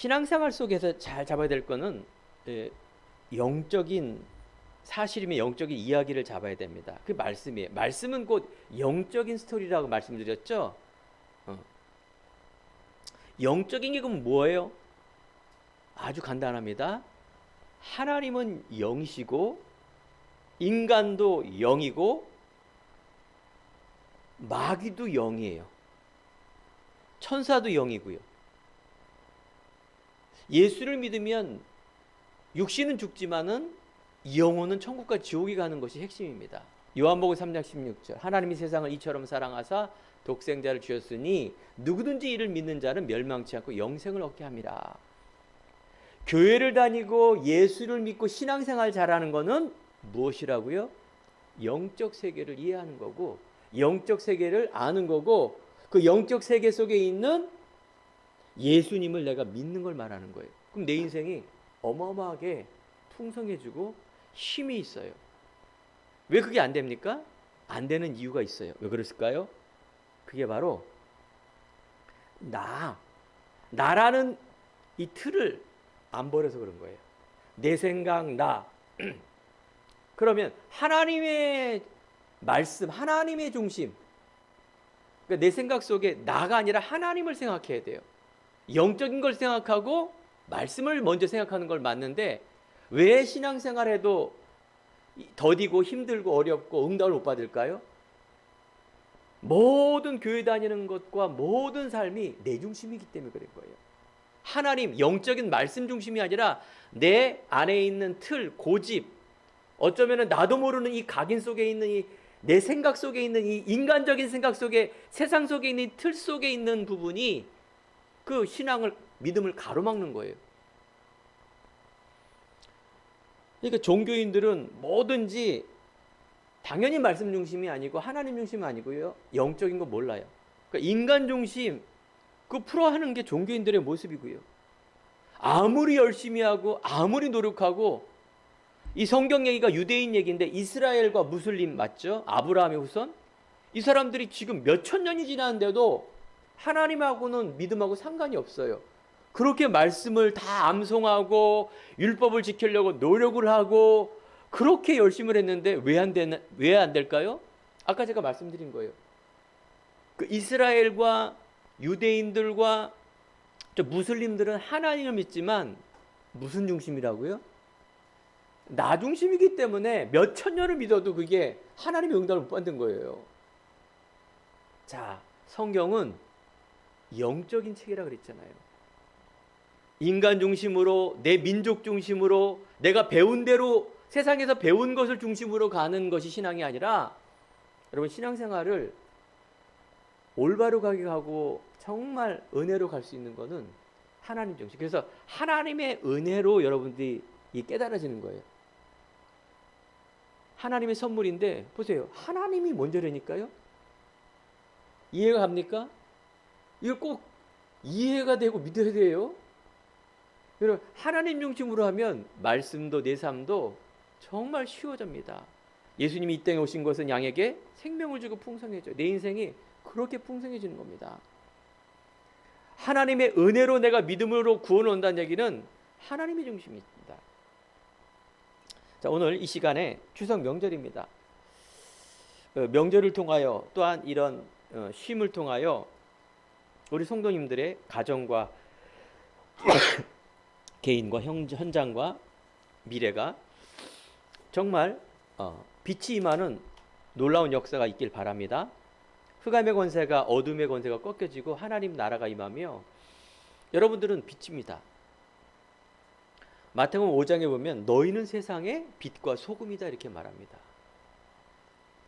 신앙생활 속에서 잘 잡아야 될 거는 영적인 사실이면 영적인 이야기를 잡아야 됩니다. 그 말씀이에요. 말씀은 곧 영적인 스토리라고 말씀드렸죠. 어. 영적인 게 그럼 뭐예요? 아주 간단합니다. 하나님은 영이시고 인간도 영이고 마귀도 영이에요. 천사도 영이고요. 예수를 믿으면 육신은 죽지만은 영혼은 천국과 지옥에 가는 것이 핵심입니다. 요한복음 3장 16절 하나님이 세상을 이처럼 사랑하사 독생자를 주셨으니 누구든지 이를 믿는 자는 멸망치 않고 영생을 얻게 합니다. 교회를 다니고 예수를 믿고 신앙생활 잘하는 것은 무엇이라고요? 영적 세계를 이해하는 거고 영적 세계를 아는 거고 그 영적 세계 속에 있는 예수님을 내가 믿는 걸 말하는 거예요. 그럼 내 인생이 어마어마하게 풍성해지고 힘이 있어요. 왜 그게 안 됩니까? 안 되는 이유가 있어요. 왜 그랬을까요? 그게 바로 나라는 이 틀을 안 버려서 그런 거예요. 내 생각, 나. 그러면 하나님의 말씀, 하나님의 중심. 그러니까 내 생각 속에 나가 아니라 하나님을 생각해야 돼요. 영적인 걸 생각하고 말씀을 먼저 생각하는 걸 맞는데 왜 신앙생활에도 더디고 힘들고 어렵고 응답을 못 받을까요? 모든 교회 다니는 것과 모든 삶이 내 중심이기 때문에 그런 거예요. 하나님, 영적인 말씀 중심이 아니라 내 안에 있는 틀, 고집, 어쩌면 나도 모르는 이 각인 속에 있는 이 내 생각 속에 있는 이 인간적인 생각 속에 세상 속에 있는 이 틀 속에 있는 부분이 그 신앙을, 믿음을 가로막는 거예요. 그러니까 종교인들은 뭐든지 당연히 말씀 중심이 아니고 하나님 중심이 아니고요. 영적인 거 몰라요. 그러니까 인간 중심, 그거 풀어하는 게 종교인들의 모습이고요. 아무리 열심히 하고 아무리 노력하고 이 성경 얘기가 유대인 얘기인데 이스라엘과 무슬림 맞죠? 아브라함의 후손? 이 사람들이 지금 몇천 년이 지났는데도 하나님하고는 믿음하고 상관이 없어요. 그렇게 말씀을 다 암송하고 율법을 지키려고 노력을 하고 그렇게 열심을 했는데 왜 안 될까요? 아까 제가 말씀드린 거예요. 그 이스라엘과 유대인들과 무슬림들은 하나님을 믿지만 무슨 중심이라고요? 나 중심이기 때문에 몇천 년을 믿어도 그게 하나님의 응답을 못 받는 거예요. 자, 성경은 영적인 책이라 그랬잖아요. 인간 중심으로, 내 민족 중심으로, 내가 배운 대로 세상에서 배운 것을 중심으로 가는 것이 신앙이 아니라 여러분 신앙생활을 올바로 가게 하고 정말 은혜로 갈 수 있는 것은 하나님 중심. 그래서 하나님의 은혜로 여러분들이 깨달아지는 거예요. 하나님의 선물인데 보세요. 하나님이 먼저라니까요. 이해가 갑니까? 이거 꼭 이해가 되고 믿어야 돼요. 여러분 하나님 중심으로 하면 말씀도 내 삶도 정말 쉬워집니다. 예수님이 이 땅에 오신 것은 양에게 생명을 주고 풍성해져요. 내 인생이 그렇게 풍성해지는 겁니다. 하나님의 은혜로 내가 믿음으로 구원 온다는 얘기는 하나님의 중심입니다. 자, 오늘 이 시간에 추석 명절입니다. 명절을 통하여 또한 이런 쉼을 통하여 우리 성도님들의 가정과 개인과 현장과 미래가 정말 빛이 임하는 놀라운 역사가 있길 바랍니다. 흑암의 권세가 어둠의 권세가 꺾여지고 하나님 나라가 임하며 여러분들은 빛입니다. 마태복음 5장에 보면 너희는 세상의 빛과 소금이다 이렇게 말합니다.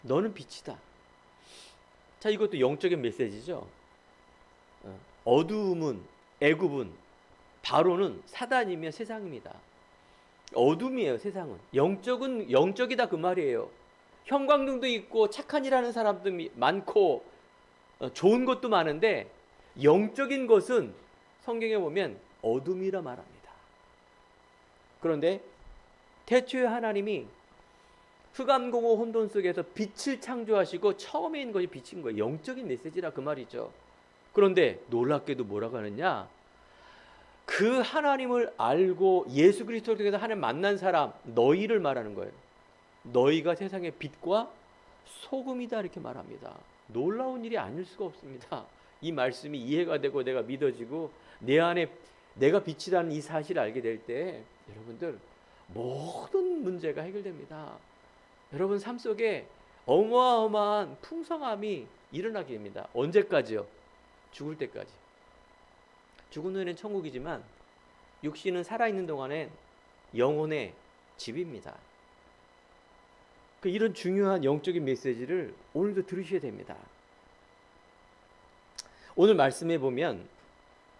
너는 빛이다. 자, 이것도 영적인 메시지죠. 어두움은 애굽은 바로는 사단이며 세상입니다. 어둠이에요. 세상은 영적이다 그 말이에요. 형광등도 있고 착한 일 하는 사람도 많고 좋은 것도 많은데 영적인 것은 성경에 보면 어둠이라 말합니다. 그런데 태초에 하나님이 흑암공허 혼돈 속에서 빛을 창조하시고 처음에 있는 것이 빛인 거예요. 영적인 메시지라 그 말이죠. 그런데 놀랍게도 뭐라고 하느냐, 그 하나님을 알고 예수 그리스도를 통해서 하나님 만난 사람, 너희를 말하는 거예요. 너희가 세상의 빛과 소금이다 이렇게 말합니다. 놀라운 일이 아닐 수가 없습니다. 이 말씀이 이해가 되고 내가 믿어지고 내 안에 내가 빛이라는 이 사실을 알게 될 때 여러분들 모든 문제가 해결됩니다. 여러분 삶 속에 어마어마한 풍성함이 일어나게 됩니다. 언제까지요? 죽을 때까지. 죽은 후에는 천국이지만 육신은 살아있는 동안엔 영혼의 집입니다. 이런 중요한 영적인 메시지를 오늘도 들으셔야 됩니다. 오늘 말씀에 보면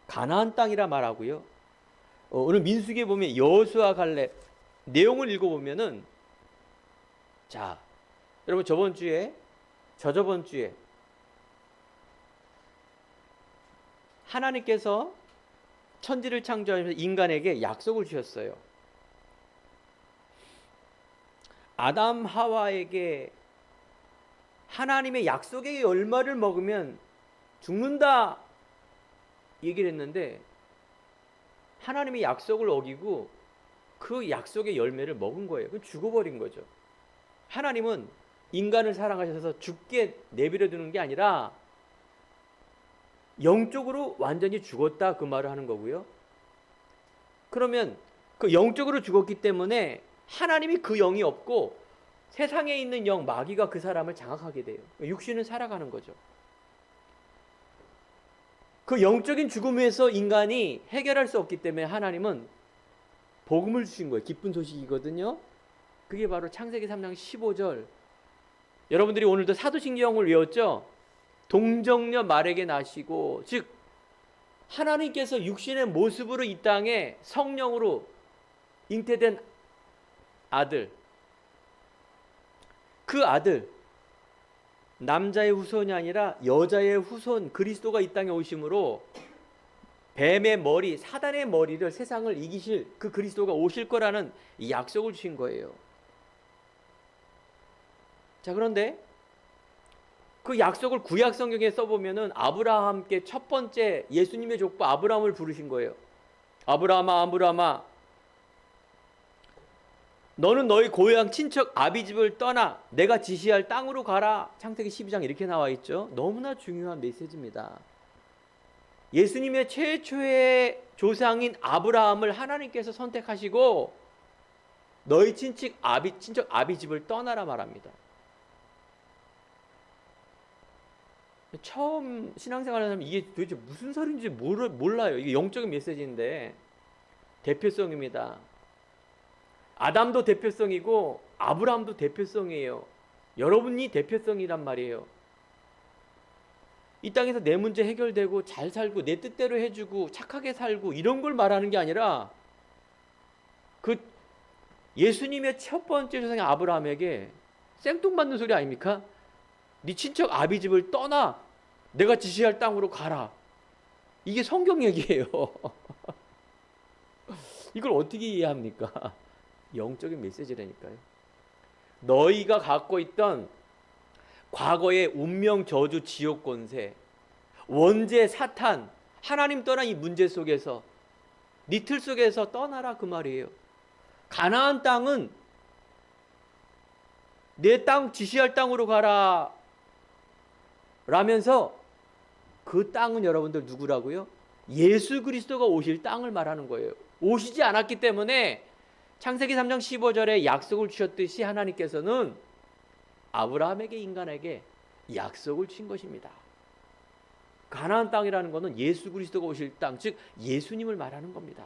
가나안 땅이라 말하고요. 오늘 민수기에 보면 여호수아 갈렙 내용을 읽어보면은 자, 여러분 저번 주에 저저번 주에 하나님께서 천지를 창조하면서 인간에게 약속을 주셨어요. 아담 하와에게 하나님의 약속의 열매를 먹으면 죽는다 얘기를 했는데 하나님의 약속을 어기고 그 약속의 열매를 먹은 거예요. 그럼 죽어버린 거죠. 하나님은 인간을 사랑하셔서 죽게 내버려 두는 게 아니라 영적으로 완전히 죽었다 그 말을 하는 거고요. 그러면 그 영적으로 죽었기 때문에 하나님이 그 영이 없고 세상에 있는 영 마귀가 그 사람을 장악하게 돼요. 육신은 살아가는 거죠. 그 영적인 죽음에서 인간이 해결할 수 없기 때문에 하나님은 복음을 주신 거예요. 기쁜 소식이거든요. 그게 바로 창세기 3장 15절. 여러분들이 오늘도 사도신경을 외웠죠? 동정녀 말에게 나시고, 즉 하나님께서 육신의 모습으로 이 땅에 성령으로 잉태된 아들, 그 아들 남자의 후손이 아니라 여자의 후손 그리스도가 이 땅에 오심으로 뱀의 머리, 사단의 머리를 세상을 이기실 그 그리스도가 오실 거라는 이 약속을 주신 거예요. 자, 그런데 그 약속을 구약 성경에 써보면은 아브라함께 첫 번째 예수님의 족보 아브라함을 부르신 거예요. 아브라함아, 아브라함아, 너는 너희 고향 친척 아비집을 떠나 내가 지시할 땅으로 가라. 창세기 12장 이렇게 나와 있죠. 너무나 중요한 메시지입니다. 예수님의 최초의 조상인 아브라함을 하나님께서 선택하시고 너희 친척 아비집을 떠나라 말합니다. 처음 신앙생활을 하면 이게 도대체 무슨 소리인지 몰라요. 이게 영적인 메시지인데 대표성입니다. 아담도 대표성이고 아브라함도 대표성이에요. 여러분이 대표성이란 말이에요. 이 땅에서 내 문제 해결되고 잘 살고 내 뜻대로 해주고 착하게 살고 이런 걸 말하는 게 아니라 그 예수님의 첫 번째 조상인 아브라함에게 생뚱맞는 소리 아닙니까? 네 친척 아비집을 떠나 내가 지시할 땅으로 가라. 이게 성경 얘기예요. 이걸 어떻게 이해합니까? 영적인 메시지라니까요. 너희가 갖고 있던 과거의 운명, 저주, 지옥 권세, 원죄, 사탄, 하나님 떠난 이 문제 속에서 네 틀 속에서 떠나라 그 말이에요. 가나안 땅은 내 땅 지시할 땅으로 가라 라면서 그 땅은 여러분들 누구라고요? 예수 그리스도가 오실 땅을 말하는 거예요. 오시지 않았기 때문에 창세기 3장 15절에 약속을 주셨듯이 하나님께서는 아브라함에게 인간에게 약속을 주신 것입니다. 가나안 땅이라는 것은 예수 그리스도가 오실 땅, 즉 예수님을 말하는 겁니다.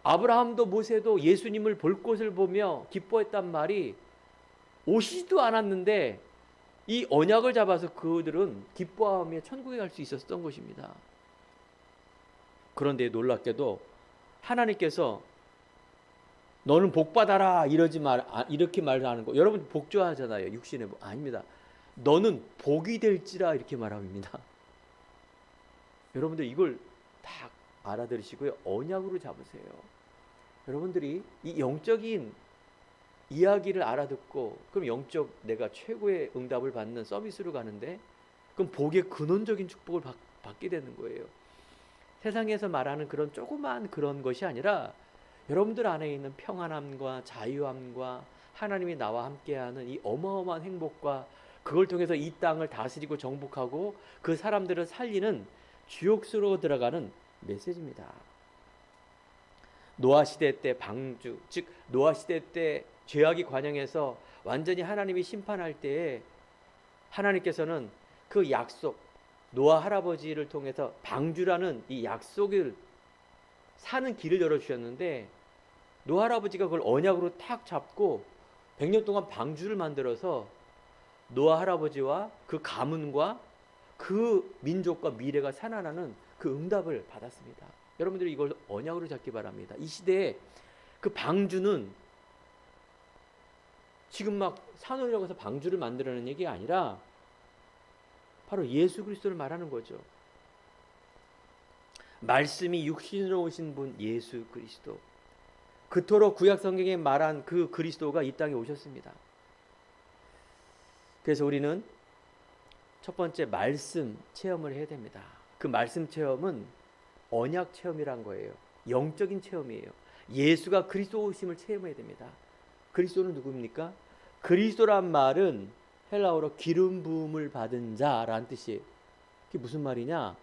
아브라함도 모세도 예수님을 볼 것을 보며 기뻐했단 말이 오시지도 않았는데 이 언약을 잡아서 그들은 기뻐하며 천국에 갈 수 있었던 것입니다. 그런데 놀랍게도 하나님께서 너는 복 받아라 이렇게 말하는 거. 여러분 복 좋아하잖아요. 육신의 복. 아닙니다. 너는 복이 될지라 이렇게 말합니다. 여러분들 이걸 다 알아들으시고요. 언약으로 잡으세요. 여러분들이 이 영적인 이야기를 알아듣고 그럼 영적 내가 최고의 응답을 받는 서비스로 가는데 그럼 복의 근원적인 축복을 받게 되는 거예요. 세상에서 말하는 그런 조그만 그런 것이 아니라 여러분들 안에 있는 평안함과 자유함과 하나님이 나와 함께하는 이 어마어마한 행복과 그걸 통해서 이 땅을 다스리고 정복하고 그 사람들을 살리는 주역수로 들어가는 메시지입니다. 노아 시대 때 방주, 즉 노아 시대 때 죄악이 관영해서 완전히 하나님이 심판할 때에 하나님께서는 그 약속, 노아 할아버지를 통해서 방주라는 이 약속을 사는 길을 열어주셨는데 노아 할아버지가 그걸 언약으로 탁 잡고 100년 동안 방주를 만들어서 노아 할아버지와 그 가문과 그 민족과 미래가 살아나는 그 응답을 받았습니다. 여러분들이 이걸 언약으로 잡기 바랍니다. 이 시대에 그 방주는 지금 막 산울이라고 해서 방주를 만들어내는 얘기가 아니라 바로 예수 그리스도를 말하는 거죠. 말씀이 육신으로 오신 분 예수 그리스도. 그토록 구약 성경에 말한 그 그리스도가 이 땅에 오셨습니다. 그래서 우리는 첫 번째 말씀 체험을 해야 됩니다. 그 말씀 체험은 언약 체험이란 거예요. 영적인 체험이에요. 예수가 그리스도 오심을 체험해야 됩니다. 그리스도는 누구입니까? 그리스도란 말은 헬라어로 기름 부음을 받은 자라는 뜻이에요. 그게 무슨 말이냐?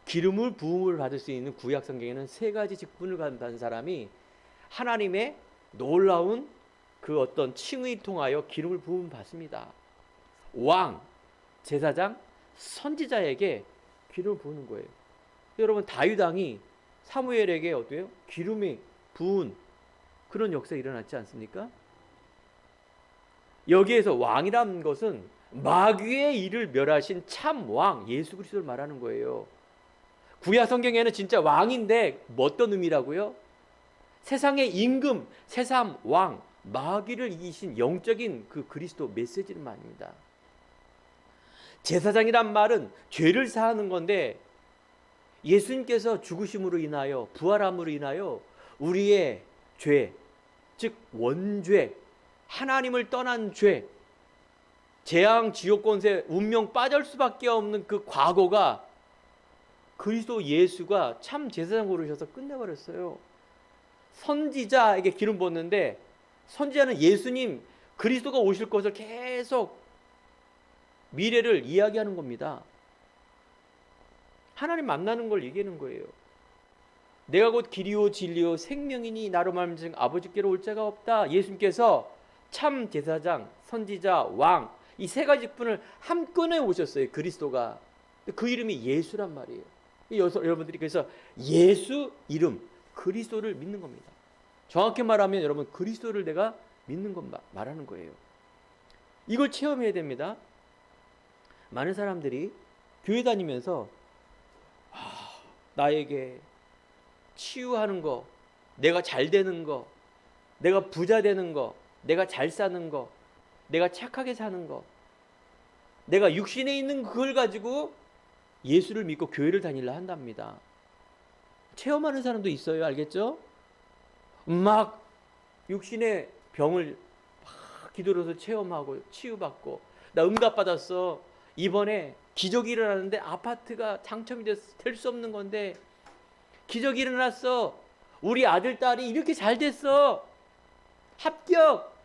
기름을 부음을 받을 수 있는 구약 성경에는 세 가지 직분을 받은 사람이 하나님의 놀라운 그 어떤 칭의 통하여 기름을 부음 받습니다. 왕, 제사장, 선지자에게 기름을 부으는 거예요. 여러분 다윗 왕이 사무엘에게 어때요? 기름이 부은 그런 역사가 일어났지 않습니까? 여기에서 왕이라는 것은 마귀의 일을 멸하신 참 왕 예수 그리스도를 말하는 거예요. 구약 성경에는 진짜 왕인데 어떤 의미라고요? 세상의 임금, 세상 왕, 마귀를 이기신 영적인 그 그리스도 메시지를 말입니다. 제사장이란 말은 죄를 사하는 건데 예수님께서 죽으심으로 인하여 부활함으로 인하여 우리의 죄, 즉 원죄, 하나님을 떠난 죄, 재앙, 지옥 권세, 운명 빠질 수밖에 없는 그 과거가 그리스도 예수가 참 제사장으로 오셔서 끝내버렸어요. 선지자에게 기름 붓는데 선지자는 예수님 그리스도가 오실 것을 계속 미래를 이야기하는 겁니다. 하나님 만나는 걸 얘기하는 거예요. 내가 곧 길이요 진리요 생명이니 나로 말미암아 아버지께로 올 자가 없다. 예수님께서 참 제사장, 선지자, 왕 이 세 가지 직분을 한꺼번에 오셨어요. 그리스도가. 그 이름이 예수란 말이에요. 여러분들이 그래서 예수 이름 그리스도를 믿는 겁니다. 정확히 말하면 여러분 그리스도를 내가 믿는 것 말하는 거예요. 이걸 체험해야 됩니다. 많은 사람들이 교회 다니면서 나에게 치유하는 거, 내가 잘 되는 거, 내가 부자 되는 거, 내가 잘 사는 거, 내가 착하게 사는 거, 내가 육신에 있는 그걸 가지고 예수를 믿고 교회를 다니려 한답니다. 체험하는 사람도 있어요. 알겠죠? 막 육신의 병을 막 기도로서 체험하고 치유받고 나 응답받았어. 이번에 기적이 일어났는데 아파트가 당첨이 될 수 없는 건데 기적이 일어났어. 우리 아들 딸이 이렇게 잘 됐어. 합격.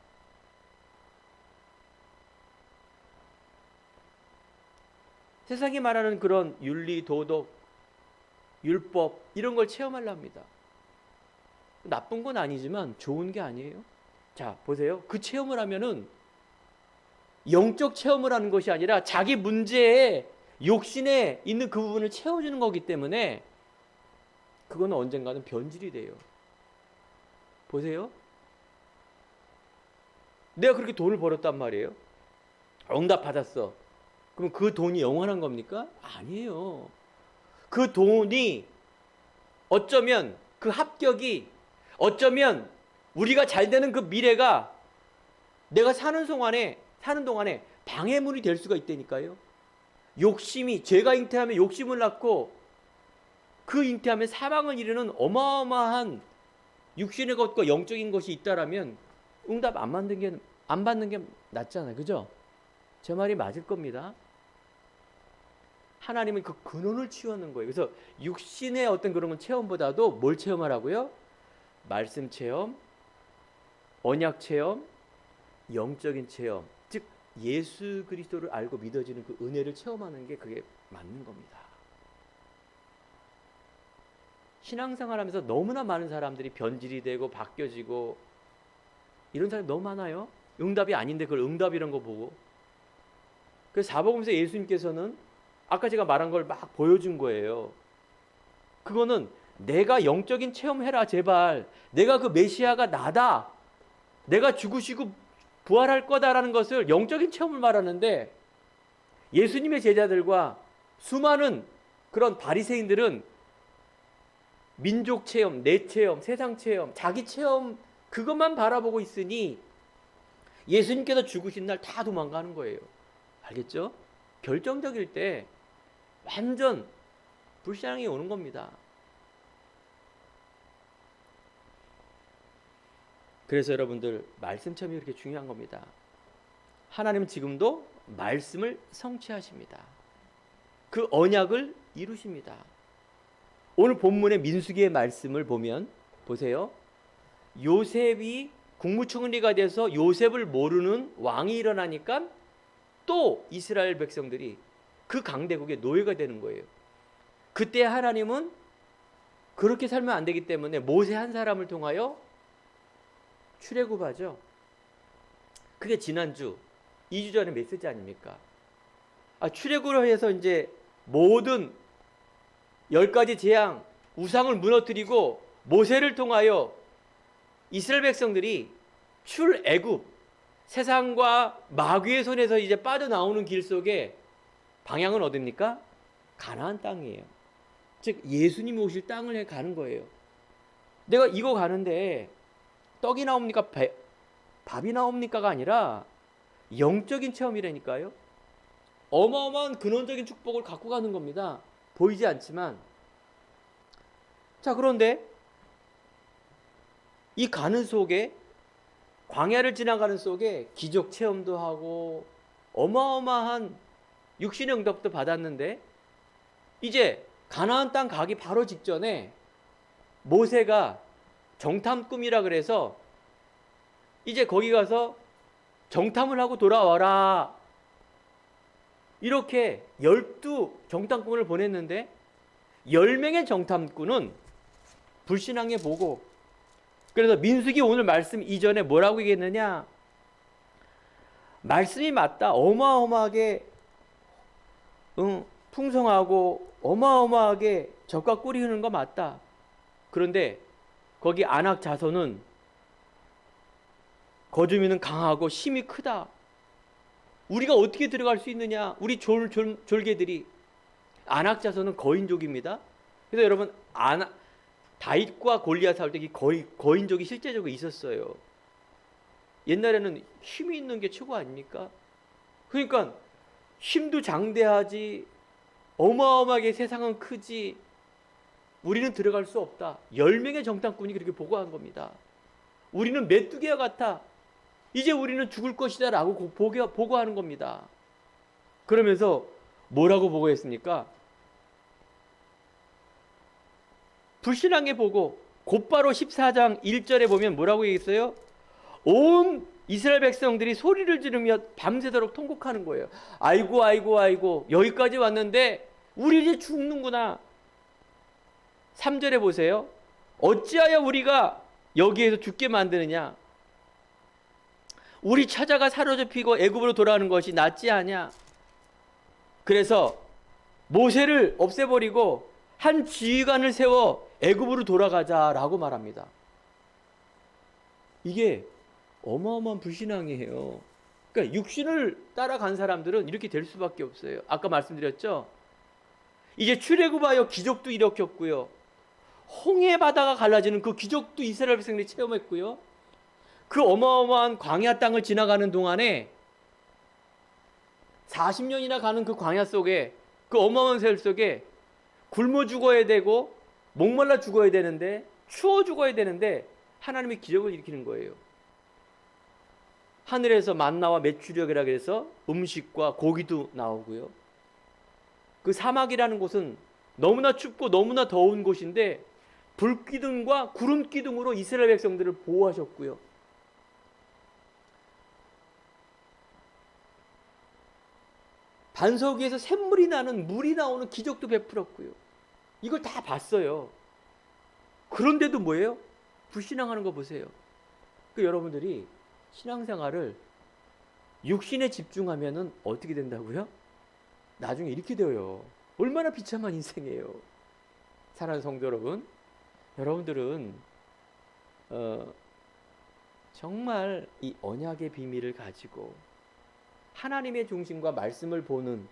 세상이 말하는 그런 윤리, 도덕, 율법 이런 걸 체험하려 합니다. 나쁜 건 아니지만 좋은 게 아니에요. 자, 보세요. 그 체험을 하면은 영적 체험을 하는 것이 아니라 자기 문제에 욕심에 있는 그 부분을 채워주는 거기 때문에 그거는 언젠가는 변질이 돼요. 보세요. 내가 그렇게 돈을 벌었단 말이에요. 응답 받았어. 그럼 그 돈이 영원한 겁니까? 아니에요. 그 돈이 어쩌면 그 합격이 어쩌면 우리가 잘 되는 그 미래가 내가 사는 동안에 방해물이 될 수가 있다니까요. 욕심이 죄가 잉태하면 욕심을 낳고 그 잉태하면 사망을 이르는 어마어마한 육신의 것과 영적인 것이 있다라면 응답 안 받는 게 낫잖아요. 그죠? 제 말이 맞을 겁니다. 하나님은 그 근원을 치유하는 거예요. 그래서 육신의 어떤 그런 체험보다도 뭘 체험하라고요? 말씀 체험, 언약 체험, 영적인 체험, 즉 예수 그리스도를 알고 믿어지는 그 은혜를 체험하는 게 그게 맞는 겁니다. 신앙생활하면서 너무나 많은 사람들이 변질이 되고 바뀌어지고 이런 사람이 너무 많아요. 응답이 아닌데 그걸 응답이란 거 보고. 그래서 사복음서 예수님께서는 아까 제가 말한 걸 막 보여준 거예요. 그거는 내가 영적인 체험해라 제발. 내가 그 메시아가 나다. 내가 죽으시고 부활할 거다라는 것을 영적인 체험을 말하는데 예수님의 제자들과 수많은 그런 바리새인들은 민족 체험, 내 체험, 세상 체험, 자기 체험 그것만 바라보고 있으니 예수님께서 죽으신 날 다 도망가는 거예요. 알겠죠? 결정적일 때 완전 불신앙이 오는 겁니다. 그래서 여러분들 말씀 체험이 그렇게 중요한 겁니다. 하나님은 지금도 말씀을 성취하십니다. 그 언약을 이루십니다. 오늘 본문의 민수기의 말씀을 보면 보세요. 요셉이 국무총리가 돼서 요셉을 모르는 왕이 일어나니까 또 이스라엘 백성들이 그 강대국의 노예가 되는 거예요. 그때 하나님은 그렇게 살면 안 되기 때문에 모세 한 사람을 통하여 출애굽하죠. 그게 지난주 2주 전에 메시지 아닙니까? 출애굽을 해서 이제 모든 10가지 재앙, 우상을 무너뜨리고 모세를 통하여 이스라엘 백성들이 출애굽, 세상과 마귀의 손에서 이제 빠져나오는 길 속에 방향은 어딥니까? 가나안 땅이에요. 즉 예수님이 오실 땅을 가는 거예요. 내가 이거 가는데 떡이 나옵니까? 밥이 나옵니까가 아니라 영적인 체험이라니까요. 어마어마한 근원적인 축복을 갖고 가는 겁니다. 보이지 않지만. 자, 그런데 이 가는 속에 광야를 지나가는 속에 기적 체험도 하고 어마어마한 육신의 응답도 받았는데 이제 가나안 땅 가기 바로 직전에 모세가 정탐 꿈이라 그래서 이제 거기 가서 정탐을 하고 돌아와라. 이렇게 12 정탐꾼을 보냈는데 10명의 정탐꾼은 불신앙에 보고 그래서 민수기 오늘 말씀 이전에 뭐라고 얘기했느냐? 말씀이 맞다. 어마어마하게 풍성하고 어마어마하게 젖과 꿀이 흐르는 거 맞다. 그런데 거기 안악 자손은 거주민은 강하고 힘이 크다. 우리가 어떻게 들어갈 수 있느냐? 우리 졸개들이 안악 자손은 거인족입니다. 그래서 여러분 다윗과 골리앗 싸울 때 거인족이 실제적으로 있었어요. 옛날에는 힘이 있는 게 최고 아닙니까? 그러니까 힘도 장대하지 어마어마하게 세상은 크지 우리는 들어갈 수 없다. 10명의 정탐꾼이 그렇게 보고한 겁니다. 우리는 메뚜기와 같아. 이제 우리는 죽을 것이다 라고 보고하는 겁니다. 그러면서 뭐라고 보고했습니까? 불신앙에 보고 곧바로 14장 1절에 보면 뭐라고 얘기했어요? 온 이스라엘 백성들이 소리를 지르며 밤새도록 통곡하는 거예요. 아이고 아이고 아이고 여기까지 왔는데 우리 이제 죽는구나. 3절에 보세요. 어찌하여 우리가 여기에서 죽게 만드느냐? 우리 처자가 사로잡히고 애굽으로 돌아가는 것이 낫지 않냐? 그래서 모세를 없애버리고 한 지휘관을 세워 애굽으로 돌아가자라고 말합니다. 이게 어마어마한 불신앙이에요. 그러니까 육신을 따라간 사람들은 이렇게 될 수밖에 없어요. 아까 말씀드렸죠? 이제 출애굽하여 기적도 일으켰고요. 홍해 바다가 갈라지는 그 기적도 이스라엘 백성들이 체험했고요. 그 어마어마한 광야 땅을 지나가는 동안에 40년이나 가는 그 광야 속에 그 어마어마한 세월 속에 굶어 죽어야 되고 목말라 죽어야 되는데 추워 죽어야 되는데 하나님이 기적을 일으키는 거예요. 하늘에서 만나와 메추려이라 그래서 음식과 고기도 나오고요. 그 사막이라는 곳은 너무나 춥고 너무나 더운 곳인데 불기둥과 구름기둥으로 이스라엘 백성들을 보호하셨고요. 반석 위에서 샘물이 나는 물이 나오는 기적도 베풀었고요. 이걸 다 봤어요. 그런데도 뭐예요? 불신앙하는 거 보세요. 여러분들이 신앙생활을 육신에 집중하면은 어떻게 된다고요? 나중에 이렇게 돼요. 얼마나 비참한 인생이에요. 사랑하는 성도 여러분, 여러분들은 정말 이 언약의 비밀을 가지고 하나님의 중심과 말씀을 보는,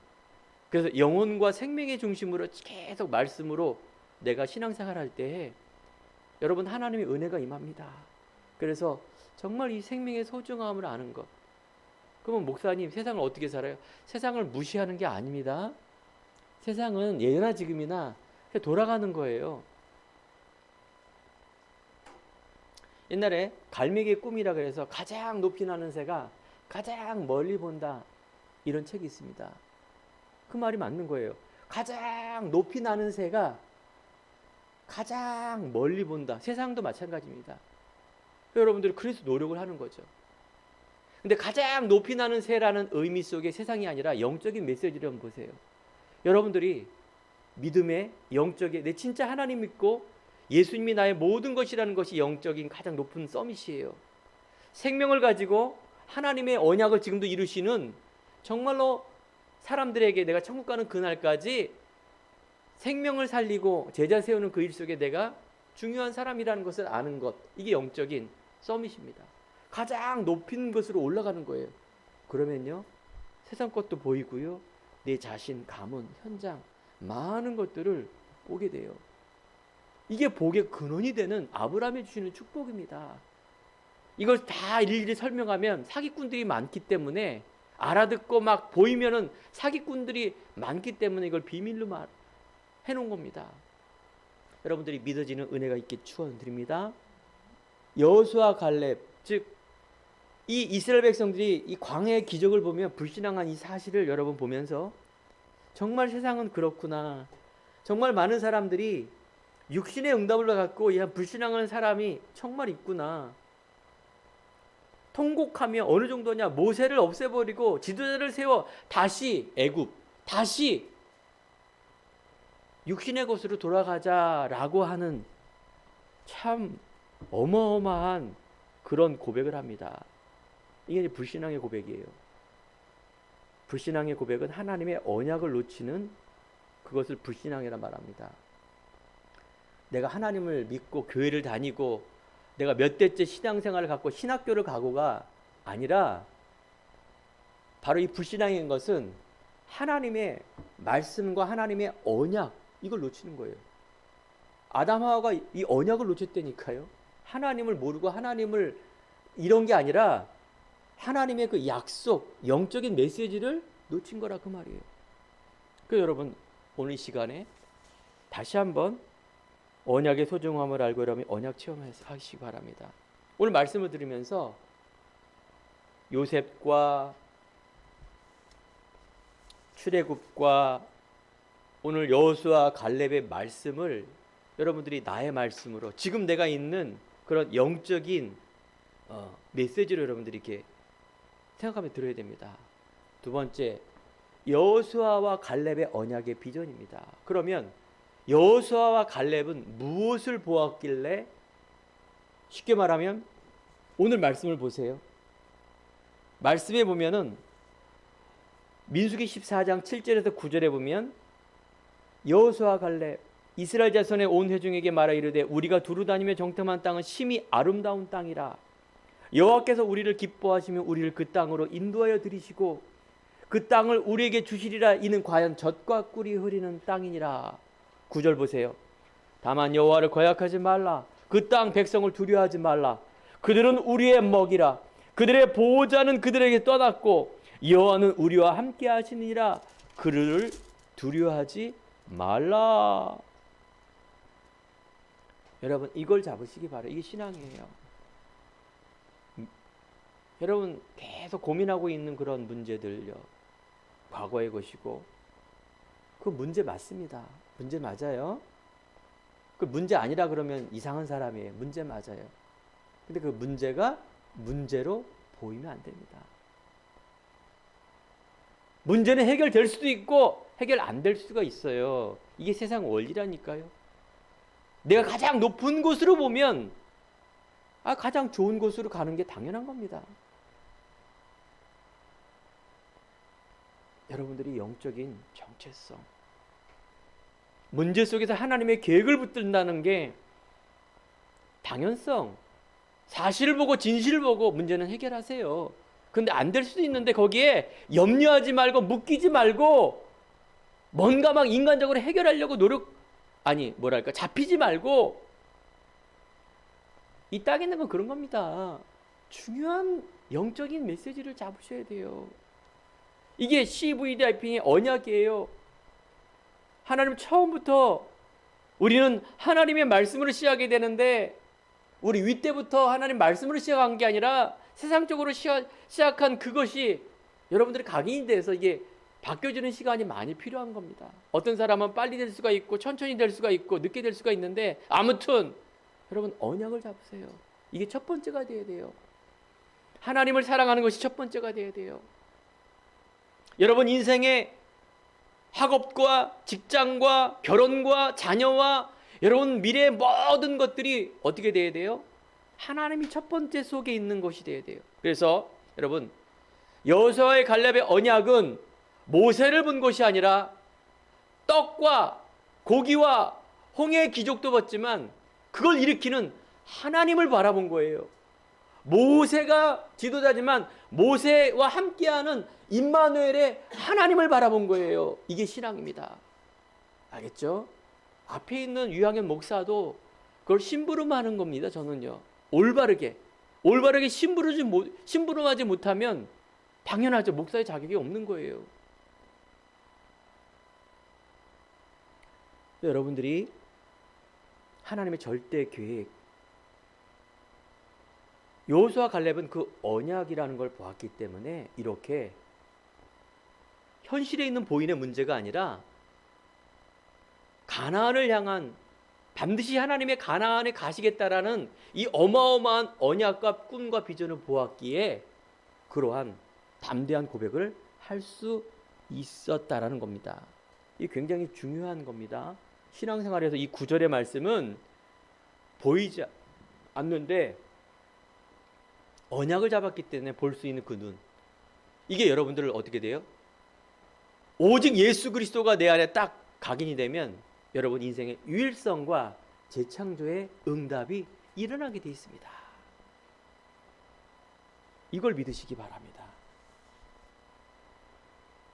그래서 영혼과 생명의 중심으로 계속 말씀으로 내가 신앙생활할 때에 여러분 하나님의 은혜가 임합니다. 그래서 정말 이 생명의 소중함을 아는 것. 그러면 목사님 세상을 어떻게 살아요? 세상을 무시하는 게 아닙니다. 세상은 예나 지금이나 돌아가는 거예요. 옛날에 갈매기의 꿈이라 그래서 가장 높이 나는 새가 가장 멀리 본다, 이런 책이 있습니다. 그 말이 맞는 거예요. 가장 높이 나는 새가 가장 멀리 본다. 세상도 마찬가지입니다. 여러분들이 그래서 노력을 하는 거죠. 근데 가장 높이 나는 새라는 의미 속에 세상이 아니라 영적인 메시지를 한번 보세요. 여러분들이 믿음의 영적인, 내 진짜 하나님 믿고 예수님이 나의 모든 것이라는 것이 영적인 가장 높은 서밋이에요. 생명을 가지고 하나님의 언약을 지금도 이루시는, 정말로 사람들에게 내가 천국 가는 그날까지 생명을 살리고 제자 세우는 그 일 속에 내가 중요한 사람이라는 것을 아는 것, 이게 영적인 서밋입니다. 가장 높은 것으로 올라가는 거예요. 그러면요, 세상 것도 보이고요, 내 자신, 가문, 현장, 많은 것들을 보게 돼요. 이게 복의 근원이 되는 아브라함이 주시는 축복입니다. 이걸 다 일일이 설명하면 사기꾼들이 많기 때문에, 알아듣고 막 보이면은 사기꾼들이 많기 때문에 이걸 비밀로 해놓은 겁니다. 여러분들이 믿어지는 은혜가 있게 축원드립니다. 여호수아 갈렙, 즉 이 이스라엘 백성들이 이 광야의 기적을 보며 불신앙한 이 사실을 여러분 보면서 정말 세상은 그렇구나, 정말 많은 사람들이 육신의 응답을 갖고 불신앙하는 사람이 정말 있구나. 통곡하며 어느 정도냐, 모세를 없애버리고 지도자를 세워 다시 애굽, 다시 육신의 곳으로 돌아가자라고 하는 참 어마어마한 그런 고백을 합니다. 이게 불신앙의 고백이에요. 불신앙의 고백은 하나님의 언약을 놓치는 그것을 불신앙이라 말합니다. 내가 하나님을 믿고 교회를 다니고 내가 몇 대째 신앙생활을 갖고 신학교를 가고가 아니라, 바로 이 불신앙인 것은 하나님의 말씀과 하나님의 언약, 이걸 놓치는 거예요. 아담 하와가 이 언약을 놓쳤다니까요. 하나님을 모르고 하나님을 이런 게 아니라 하나님의 그 약속, 영적인 메시지를 놓친 거라, 그 말이에요. 그래서 여러분 오늘 이 시간에 다시 한번 언약의 소중함을 알고 여러분이 언약 체험하시기 바랍니다. 오늘 말씀을 들으면서 요셉과 출애굽과 오늘 여호수아 갈렙의 말씀을 여러분들이 나의 말씀으로, 지금 내가 있는 그런 영적인 메시지로 여러분들이 이렇게 생각하며 들어야 됩니다. 두 번째, 여호수아와 갈렙의 언약의 비전입니다. 그러면 여호수아와 갈렙은 무엇을 보았길래, 쉽게 말하면 오늘 말씀을 보세요. 말씀에 보면은 민수기 14장 7절에서 9절에 보면 여호수아 갈렙 이스라엘 자손의 온 회중에게 말하 이르되 우리가 두루 다니며 정탐한 땅은 심히 아름다운 땅이라. 여호와께서 우리를 기뻐하시며 우리를 그 땅으로 인도하여 들이시고 그 땅을 우리에게 주시리라. 이는 과연 젖과 꿀이 흐르는 땅이니라. 9절 보세요. 다만 여호와를 거역하지 말라. 그 땅 백성을 두려워하지 말라. 그들은 우리의 먹이라. 그들의 보호자는 그들에게 떠났고 여호와는 우리와 함께 하시니라. 그를 두려워하지 말라. 여러분 이걸 잡으시기 바라요. 이게 신앙이에요. 여러분 계속 고민하고 있는 그런 문제들요, 과거의 것이고 그 문제 맞습니다. 문제 맞아요. 그 문제 아니라 그러면 이상한 사람이에요. 문제 맞아요. 근데 그 문제가 문제로 보이면 안 됩니다. 문제는 해결될 수도 있고 해결 안 될 수가 있어요. 이게 세상 원리라니까요. 내가 가장 높은 곳으로 보면 가장 좋은 곳으로 가는 게 당연한 겁니다. 여러분들이 영적인 정체성, 문제 속에서 하나님의 계획을 붙든다는 게 당연성, 사실을 보고 진실을 보고 문제는 해결하세요. 근데 안 될 수도 있는데 거기에 염려하지 말고 묶이지 말고 뭔가 막 인간적으로 해결하려고 잡히지 말고, 이 땅에 있는 건 그런 겁니다. 중요한 영적인 메시지를 잡으셔야 돼요. 이게 CVDIP의 언약이에요. 하나님 처음부터 우리는 하나님의 말씀으로 시작하게 되는데, 우리 위 때부터 하나님 말씀으로 시작한 게 아니라 세상적으로 시작한 그것이 여러분들이 각인이 돼서 이게 바뀌어지는 시간이 많이 필요한 겁니다. 어떤 사람은 빨리 될 수가 있고 천천히 될 수가 있고 늦게 될 수가 있는데, 아무튼 여러분 언약을 잡으세요. 이게 첫 번째가 돼야 돼요. 하나님을 사랑하는 것이 첫 번째가 돼야 돼요. 여러분 인생의 학업과 직장과 결혼과 자녀와 여러분 미래의 모든 것들이 어떻게 돼야 돼요? 하나님이 첫 번째 속에 있는 것이 돼야 돼요. 그래서 여러분 여호수아의 갈렙의 언약은 모세를 본 것이 아니라 떡과 고기와 홍해의 기적도 봤지만 그걸 일으키는 하나님을 바라본 거예요. 모세가 지도자지만 모세와 함께하는 임마누엘의 하나님을 바라본 거예요. 이게 신앙입니다. 알겠죠? 앞에 있는 유학연 목사도 그걸 심부름하는 겁니다. 저는요. 올바르게 심부름하지 못하면 당연하죠. 목사의 자격이 없는 거예요. 여러분들이 하나님의 절대 계획, 여호수아 갈렙은 그 언약이라는 걸 보았기 때문에 이렇게 현실에 있는 보이는 문제가 아니라 가나안을 향한, 반드시 하나님의 가나안에 가시겠다라는 이 어마어마한 언약과 꿈과 비전을 보았기에 그러한 담대한 고백을 할 수 있었다라는 겁니다. 이게 굉장히 중요한 겁니다. 신앙생활에서 이 구절의 말씀은 보이지 않는데 언약을 잡았기 때문에 볼 수 있는 그 눈, 이게 여러분들을 어떻게 돼요? 오직 예수 그리스도가 내 안에 딱 각인이 되면 여러분 인생의 유일성과 재창조의 응답이 일어나게 되어 있습니다. 이걸 믿으시기 바랍니다.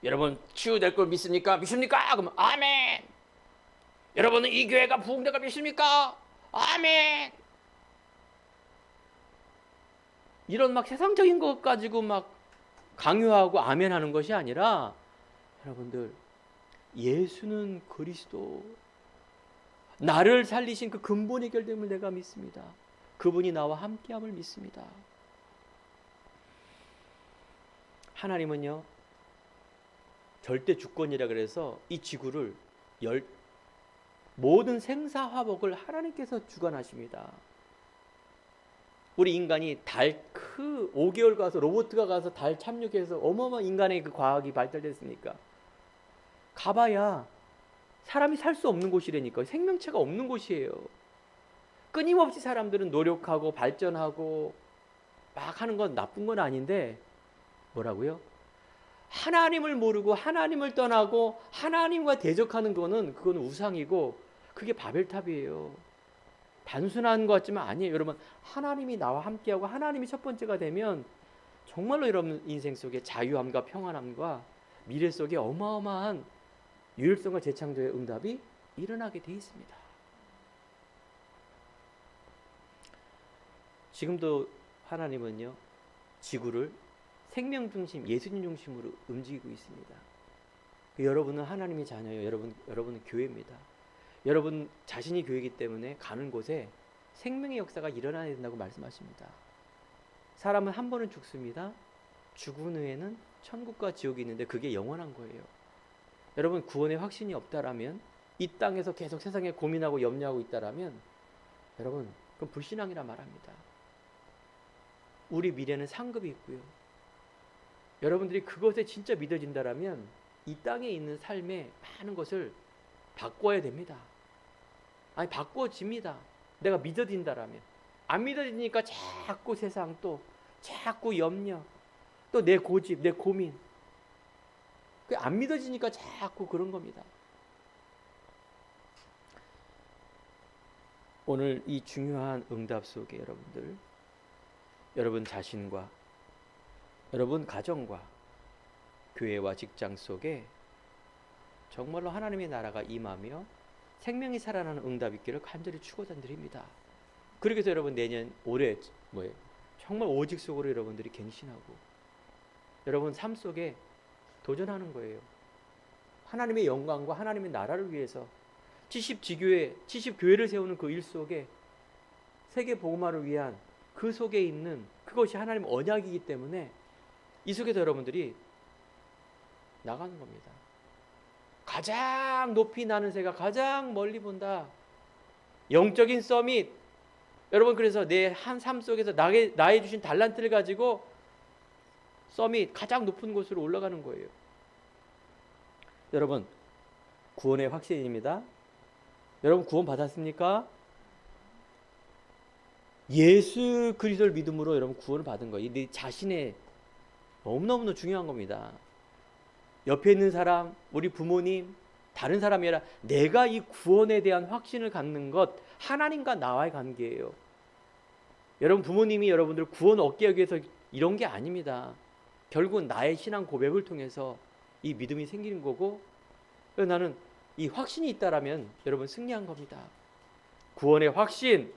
여러분 치유될 걸 믿습니까? 믿습니까? 그러면 아멘. 여러분은 이 교회가 부흥될 걸 믿습니까? 아멘. 이런 막 세상적인 것 가지고 막 강요하고 아멘 하는 것이 아니라, 여러분들 예수는 그리스도, 나를 살리신 그 근본 해결됨을 내가 믿습니다. 그분이 나와 함께함을 믿습니다. 하나님은요 절대 주권이라 그래서 이 지구를 모든 생사화복을 하나님께서 주관하십니다. 우리 인간이 달 5개월 가서 로봇가 가서 달 착륙해서 어마어마한 인간의 그 과학이 발달됐으니까 가봐야 사람이 살 수 없는 곳이라니까. 생명체가 없는 곳이에요. 끊임없이 사람들은 노력하고 발전하고 막 하는 건 나쁜 건 아닌데, 뭐라고요? 하나님을 모르고 하나님을 떠나고 하나님과 대적하는 거는 그건 우상이고 그게 바벨탑이에요. 단순한 것 같지만 아니에요. 여러분 하나님이 나와 함께하고 하나님이 첫 번째가 되면 정말로 여러분 인생 속에 자유함과 평안함과 미래 속에 어마어마한 유일성과 재창조의 응답이 일어나게 돼 있습니다. 지금도 하나님은요 지구를 생명 중심, 예수님 중심으로 움직이고 있습니다. 여러분은 하나님의 자녀예요. 여러분은 교회입니다. 여러분 자신이 교회이기 때문에 가는 곳에 생명의 역사가 일어나야 된다고 말씀하십니다. 사람은 한 번은 죽습니다. 죽은 후에는 천국과 지옥이 있는데 그게 영원한 거예요. 여러분 구원의 확신이 없다라면, 이 땅에서 계속 세상에 고민하고 염려하고 있다라면 여러분 그건 불신앙이라 말합니다. 우리 미래는 상급이 있고요. 여러분들이 그것에 진짜 믿어진다라면 이 땅에 있는 삶의 많은 것을 바꿔야 됩니다. 아니 바꿔집니다. 내가 믿어진다라면. 안 믿어지니까 자꾸 세상, 또 자꾸 염려, 또 내 고집, 내 고민, 안 믿어지니까 자꾸 그런 겁니다. 오늘 이 중요한 응답 속에 여러분들, 여러분 자신과 여러분 가정과 교회와 직장 속에 정말로 하나님의 나라가 임하며 생명이 살아나는 응답 있기를 간절히 축원드립니다. 그렇게 해서 여러분 내년 올해 정말 오직 속으로 여러분들이 갱신하고 여러분 삶 속에 도전하는 거예요. 하나님의 영광과 하나님의 나라를 위해서 70교회를 세우는 그 일 속에 세계 복음화를 위한 그 속에 있는 그것이 하나님 언약이기 때문에 이 속에서 여러분들이 나가는 겁니다. 가장 높이 나는 새가 가장 멀리 본다. 영적인 서밋. 여러분 그래서 내 한 삶 속에서 나에 주신 달란트를 가지고 서밋, 가장 높은 곳으로 올라가는 거예요. 여러분 구원의 확신입니다. 여러분 구원 받았습니까? 예수 그리스도를 믿음으로 여러분 구원을 받은 거예요. 내 자신의 너무너무 중요한 겁니다. 옆에 있는 사람, 우리 부모님, 다른 사람이 아니라 내가 이 구원에 대한 확신을 갖는 것, 하나님과 나와의 관계예요. 여러분 부모님이 여러분들 구원 얻게 하기 위해서 이런 게 아닙니다. 결국은 나의 신앙 고백을 통해서 이 믿음이 생기는 거고, 그래서 나는 이 확신이 있다라면 여러분 승리한 겁니다. 구원의 확신,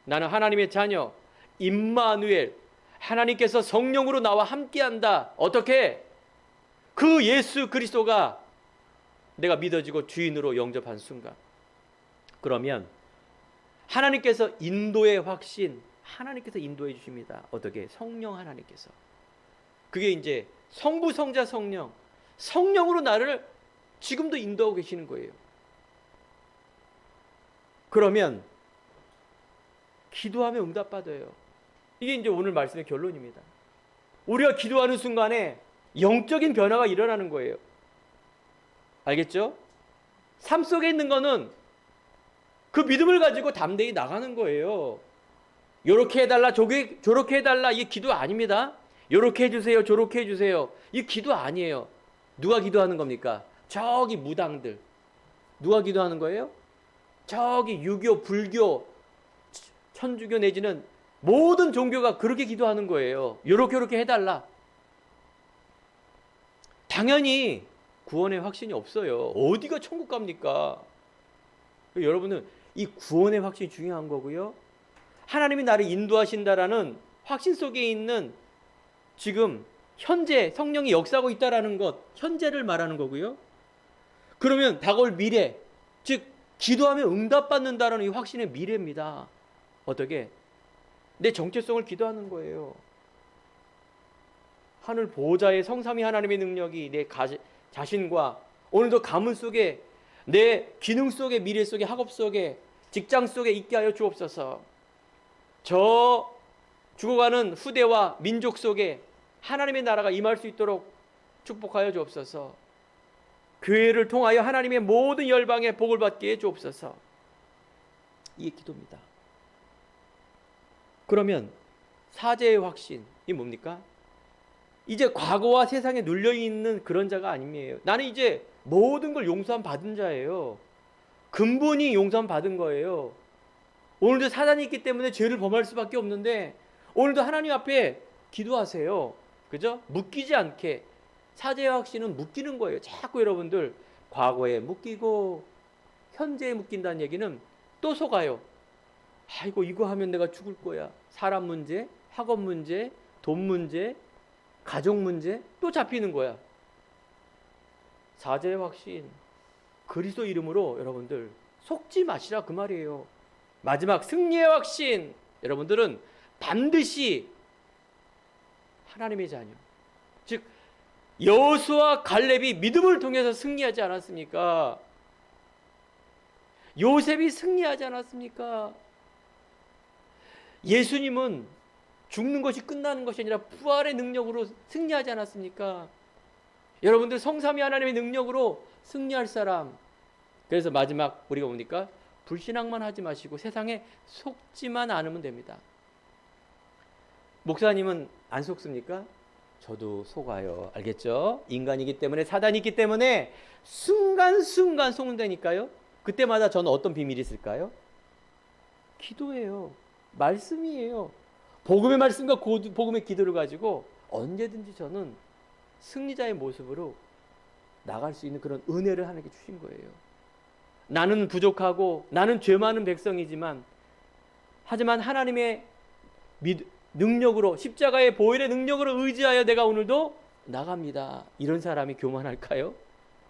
나는 하나님의 자녀, 임마누엘, 하나님께서 성령으로 나와 함께한다. 어떻게? 그 예수 그리스도가 내가 믿어지고 주인으로 영접한 순간, 그러면 하나님께서 인도의 확신, 하나님께서 인도해 주십니다. 어떻게? 성령 하나님께서. 그게 이제 성부, 성자, 성령, 성령으로 나를 지금도 인도하고 계시는 거예요. 그러면 기도하면 응답받아요. 이게 이제 오늘 말씀의 결론입니다. 우리가 기도하는 순간에 영적인 변화가 일어나는 거예요. 알겠죠? 삶 속에 있는 거는 그 믿음을 가지고 담대히 나가는 거예요. 요렇게 해달라, 저렇게 해달라, 이게 기도 아닙니다. 요렇게 해주세요, 저렇게 해주세요, 이 기도 아니에요. 누가 기도하는 겁니까? 저기 무당들. 누가 기도하는 거예요? 저기 유교, 불교, 천주교 내지는 모든 종교가 그렇게 기도하는 거예요. 요렇게 해달라. 당연히 구원의 확신이 없어요. 어디가 천국 갑니까? 여러분은 이 구원의 확신이 중요한 거고요. 하나님이 나를 인도하신다라는 확신 속에 있는 지금 현재 성령이 역사하고 있다라는 것, 현재를 말하는 거고요. 그러면 다가올 미래, 즉 기도하면 응답받는다라는 이 확신의 미래입니다. 어떻게? 내 정체성을 기도하는 거예요. 하늘 보호자의 성삼위 하나님의 능력이 내 자신과 오늘도 가문 속에, 내 기능 속에, 미래 속에, 학업 속에, 직장 속에 있게 하여 주옵소서. 저 죽어가는 후대와 민족 속에 하나님의 나라가 임할 수 있도록 축복하여 주옵소서. 교회를 통하여 하나님의 모든 열방에 복을 받게 해 주옵소서. 이게 기도입니다. 그러면 사제의 확신이 뭡니까? 이제 과거와 세상에 눌려있는 그런 자가 아니에요. 나는 이제 모든 걸 용서함 받은 자예요. 근본이 용서함 받은 거예요. 오늘도 사단이 있기 때문에 죄를 범할 수밖에 없는데 오늘도 하나님 앞에 기도하세요. 그죠? 묶이지 않게. 사제의 확신은 묶이는 거예요. 자꾸 여러분들 과거에 묶이고 현재에 묶인다는 얘기는 또 속아요. 아이고 이거 하면 내가 죽을 거야. 사람 문제, 학업 문제, 돈 문제, 가족 문제 또 잡히는 거야. 사제의 확신, 그리스도 이름으로 여러분들 속지 마시라 그 말이에요. 마지막 승리의 확신, 여러분들은 반드시 하나님의 자녀, 즉 여호수아 갈렙이 믿음을 통해서 승리하지 않았습니까? 요셉이 승리하지 않았습니까? 예수님은 죽는 것이 끝나는 것이 아니라 부활의 능력으로 승리하지 않았습니까? 여러분들 성삼위 하나님의 능력으로 승리할 사람. 그래서 마지막 우리가 보니까 불신앙만 하지 마시고 세상에 속지만 않으면 됩니다. 목사님은 안 속습니까? 저도 속아요. 알겠죠? 인간이기 때문에, 사단이 있기 때문에 순간순간 속는다니까요. 그때마다 저는 어떤 비밀이 있을까요? 기도예요. 말씀이에요. 복음의 말씀과 복음의 기도를 가지고 언제든지 저는 승리자의 모습으로 나갈 수 있는 그런 은혜를 하나님께 주신 거예요. 나는 부족하고 나는 죄 많은 백성이지만, 하지만 하나님의 능력으로, 십자가의 보혈의 능력으로 의지하여 내가 오늘도 나갑니다. 이런 사람이 교만할까요?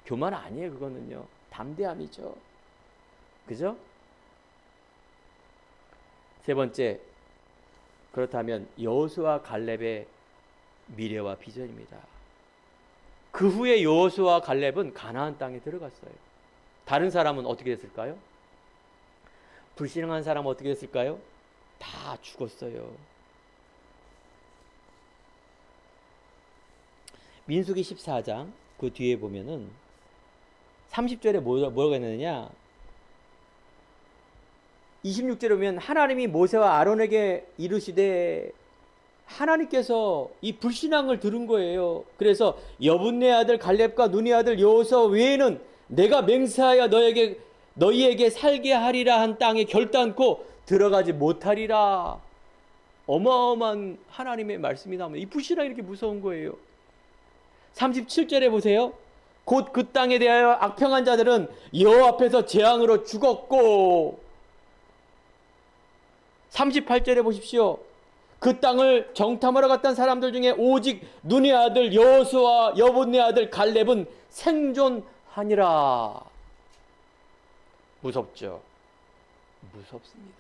교만 아니에요. 그거는요, 담대함이죠. 그죠? 세 번째, 그렇다면 여호수아 갈렙의 미래와 비전입니다. 그 후에 여호수아 갈렙은 가나안 땅에 들어갔어요. 다른 사람은 어떻게 됐을까요? 불신앙한 사람은 어떻게 됐을까요? 다 죽었어요. 민수기 14장 그 뒤에 보면은 30절에 뭐라고 했느냐, 26절에 보면 하나님이 모세와 아론에게 이르시되, 하나님께서 이 불신앙을 들은 거예요. 그래서 여분네 아들 갈렙과 눈의 아들 여호수아 외에는 내가 맹세하여 너희에게 살게 하리라 한 땅에 결단코 들어가지 못하리라. 어마어마한 하나님의 말씀이 나옵니다. 이 불신앙이 이렇게 무서운 거예요. 37절에 보세요. 곧 그 땅에 대하여 악평한 자들은 여호와 앞에서 재앙으로 죽었고, 38절에 보십시오. 그 땅을 정탐하러 갔던 사람들 중에 오직 눈의 아들 여호수아와 여분네 아들 갈렙은 생존하니라. 무섭죠? 무섭습니다.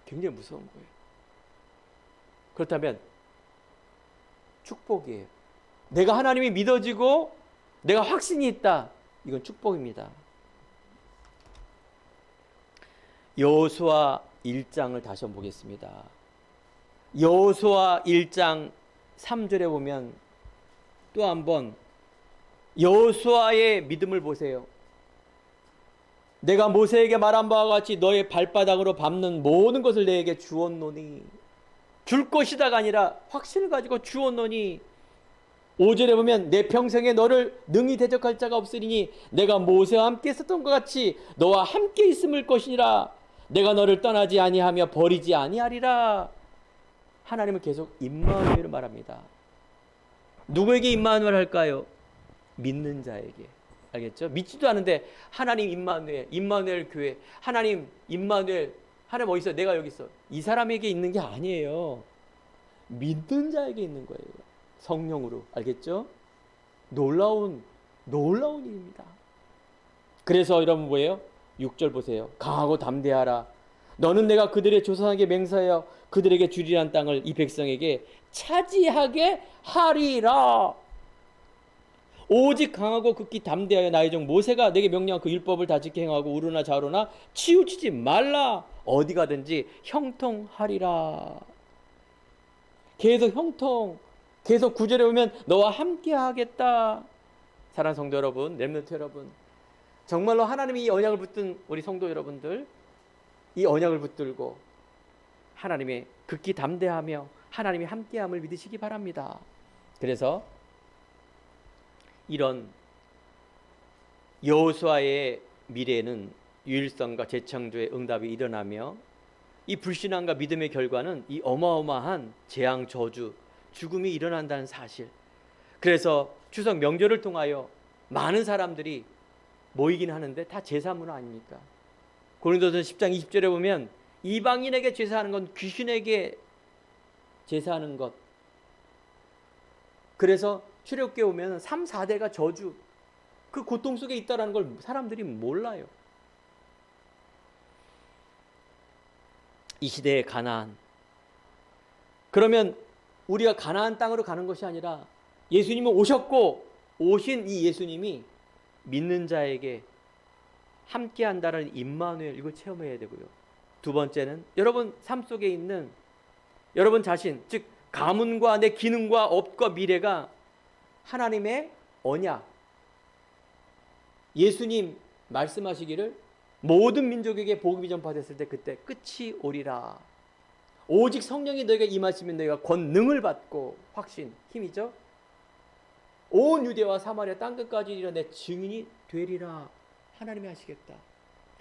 굉장히 무서운 거예요. 그렇다면 축복이에요. 내가 하나님이 믿어지고 내가 확신이 있다. 이건 축복입니다. 여호수아 1장을 다시 한번 보겠습니다. 여호수아 1장 3절에 보면 또 한번 여호수아의 믿음을 보세요. 내가 모세에게 말한 바와 같이 너의 발바닥으로 밟는 모든 것을 내게 주었노니, 줄 것이다가 아니라 확신을 가지고 주었노니, 5절에 보면 내 평생에 너를 능히 대적할 자가 없으리니 내가 모세와 함께 있었던 것 같이 너와 함께 있음을 것이니라. 내가 너를 떠나지 아니하며 버리지 아니하리라. 하나님은 계속 임마누엘을 말합니다. 누구에게 임마누엘 할까요? 믿는 자에게. 알겠죠? 믿지도 않은데 하나님 임마누엘, 임마누엘 교회, 하나님 임마누엘, 하나님 어디 있어? 내가 여기 있어. 이 사람에게 있는 게 아니에요. 믿는 자에게 있는 거예요. 성령으로. 알겠죠? 놀라운 일입니다. 그래서 여러분 뭐예요? 6절 보세요. 강하고 담대하라. 너는 내가 그들의 조상에게 맹세하여 그들에게 주리란 땅을 이 백성에게 차지하게 하리라. 오직 강하고 극히 담대하여 나의 종 모세가 내게 명령한 그 율법을 다 지켜 행하고 우르나 좌로나 치우치지 말라. 어디 가든지 형통하리라. 계속 형통. 계속 9절에 보면 너와 함께 하겠다. 사랑하는 성도 여러분, 렘넌트 여러분, 정말로 하나님이 이 언약을 붙든 우리 성도 여러분들, 이 언약을 붙들고 하나님의 극히 담대하며 하나님이 함께함을 믿으시기 바랍니다. 그래서 이런 여호수아의 미래에는 유일성과 재창조의 응답이 일어나며, 이 불신앙과 믿음의 결과는 이 어마어마한 재앙, 저주, 죽음이 일어난다는 사실. 그래서 추석 명절을 통하여 많은 사람들이 모이긴 하는데 다 제사문 아닙니까? 고린도서 10장 20절에 보면 이방인에게 제사하는 건 귀신에게 제사하는 것. 그래서 출애굽기에 오면 3, 4대가 저주, 그 고통 속에 있다는 걸 사람들이 몰라요. 이 시대의 가나안. 그러면 우리가 가나안 땅으로 가는 것이 아니라 예수님은 오셨고 오신 이 예수님이 믿는 자에게 함께 한다는 임마누엘, 이걸 체험해야 되고요. 두 번째는 여러분 삶 속에 있는 여러분 자신, 즉 가문과 내 기능과 업과 미래가 하나님의 언약, 예수님 말씀하시기를 모든 민족에게 복음이 전파됐을 때 그때 끝이 오리라. 오직 성령이 너희가 임하시면 너희가 권능을 받고, 확신, 힘이죠. 온 유대와 사마리아 땅끝까지 이르러 내 증인이 되리라. 하나님이 하시겠다.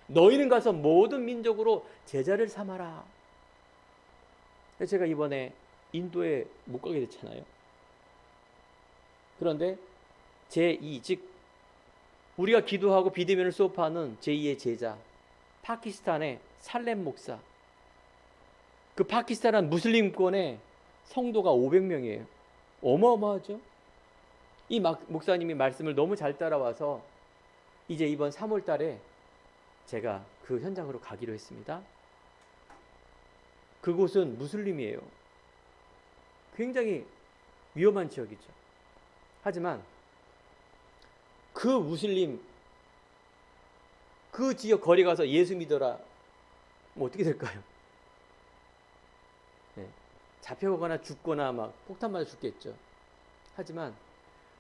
너희는 가서 모든 민족으로 제자를 삼아라. 제가 이번에 인도에 못 가게 됐잖아요. 그런데 제2, 즉 우리가 기도하고 비대면을 수업하는 제2의 제자, 파키스탄의 살렘 목사. 그 파키스탄은 무슬림권의 성도가 500명이에요. 어마어마하죠. 이 목사님이 말씀을 너무 잘 따라와서 이제 이번 3월 달에 제가 그 현장으로 가기로 했습니다. 그곳은 무슬림이에요. 굉장히 위험한 지역이죠. 하지만 그 무슬림, 그 지역 거리 가서 예수 믿어라, 뭐 어떻게 될까요? 네. 잡혀가거나 죽거나 막 폭탄 맞아 죽겠죠. 하지만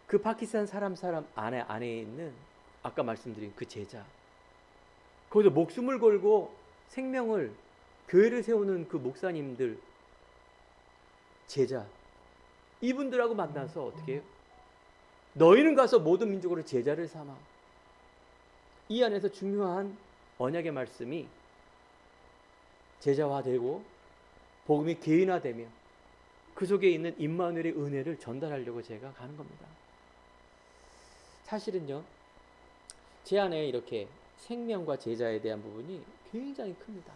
그 파키스탄 사람 안에 있는 아까 말씀드린 그 제자, 거기서 목숨을 걸고 생명을, 교회를 세우는 그 목사님들, 제자, 이분들하고 만나서 어떻게 해요? 너희는 가서 모든 민족으로 제자를 삼아. 이 안에서 중요한 언약의 말씀이 제자화되고 복음이 개인화되며 그 속에 있는 임마누엘의 은혜를 전달하려고 제가 가는 겁니다. 사실은요, 제 안에 이렇게 생명과 제자에 대한 부분이 굉장히 큽니다.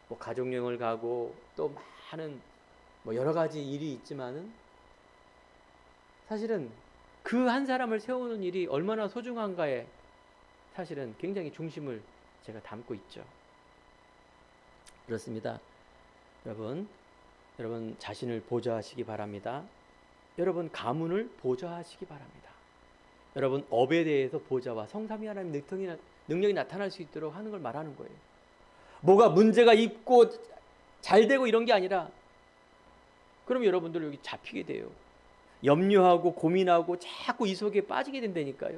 뭐 가족여행을 가고 또 많은 뭐 여러 가지 일이 있지만은 사실은 그 한 사람을 세우는 일이 얼마나 소중한가에 사실은 굉장히 중심을 제가 담고 있죠. 그렇습니다. 여러분 자신을 보좌하시기 바랍니다. 여러분 가문을 보좌하시기 바랍니다. 여러분 업에 대해서 보좌와 성삼위 하나님의 능력이 나타날 수 있도록 하는 걸 말하는 거예요. 뭐가 문제가 있고 잘 되고 이런 게 아니라, 그럼 여러분들 여기 잡히게 돼요. 염려하고 고민하고 자꾸 이 속에 빠지게 된다니까요.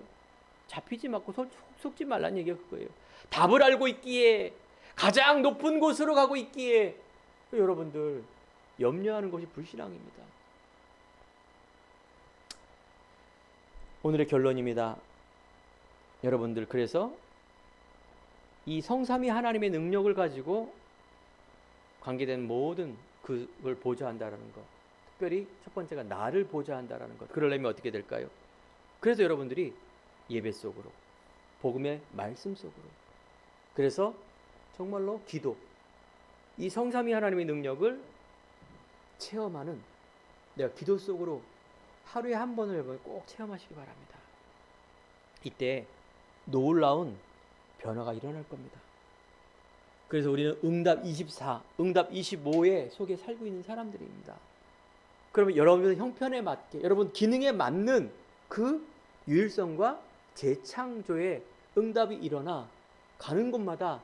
잡히지 말고 속지 말라는 얘기가 그거예요. 답을 알고 있기에, 가장 높은 곳으로 가고 있기에 여러분들 염려하는 것이 불신앙입니다. 오늘의 결론입니다. 여러분들, 그래서 이 성삼위 하나님의 능력을 가지고 관계된 모든 그걸 보좌한다라는 것, 특별히 첫 번째가 나를 보좌한다라는 것. 그러려면 어떻게 될까요? 그래서 여러분들이 예배 속으로, 복음의 말씀 속으로, 그래서 정말로 기도, 이 성삼위 하나님의 능력을 체험하는, 내가 기도 속으로 하루에 한 번을 여러분 꼭 체험하시기 바랍니다. 이때 놀라운 변화가 일어날 겁니다. 그래서 우리는 응답 24, 응답 25의 속에 살고 있는 사람들입니다. 그러면 여러분의 형편에 맞게, 여러분 기능에 맞는 그 유일성과 재창조의 응답이 일어나 가는 곳마다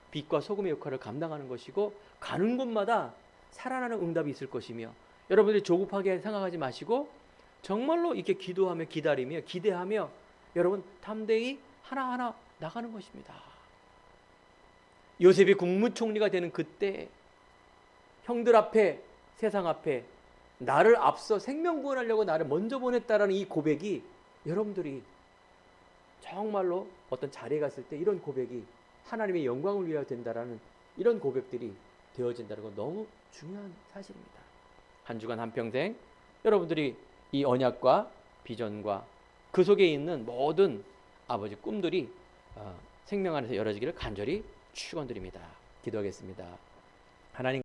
빛과 소금의 역할을 감당하는 것이고, 가는 곳마다 살아나는 응답이 있을 것이며, 여러분들이 조급하게 생각하지 마시고 정말로 이렇게 기도하며 기다리며 기대하며 여러분 담대히 하나하나 나가는 것입니다. 요셉이 국무총리가 되는 그때 형들 앞에, 세상 앞에 나를 앞서 생명구원하려고 나를 먼저 보냈다라는 이 고백이, 여러분들이 정말로 어떤 자리에 갔을 때 이런 고백이 하나님의 영광을 위하여 된다라는 이런 고백들이 되어진다는 건 너무 중요한 사실입니다. 한 주간 한평생 여러분들이 이 언약과 비전과 그 속에 있는 모든 아버지 꿈들이 생명 안에서 열어지기를 간절히 축원드립니다. 기도하겠습니다. 하나님,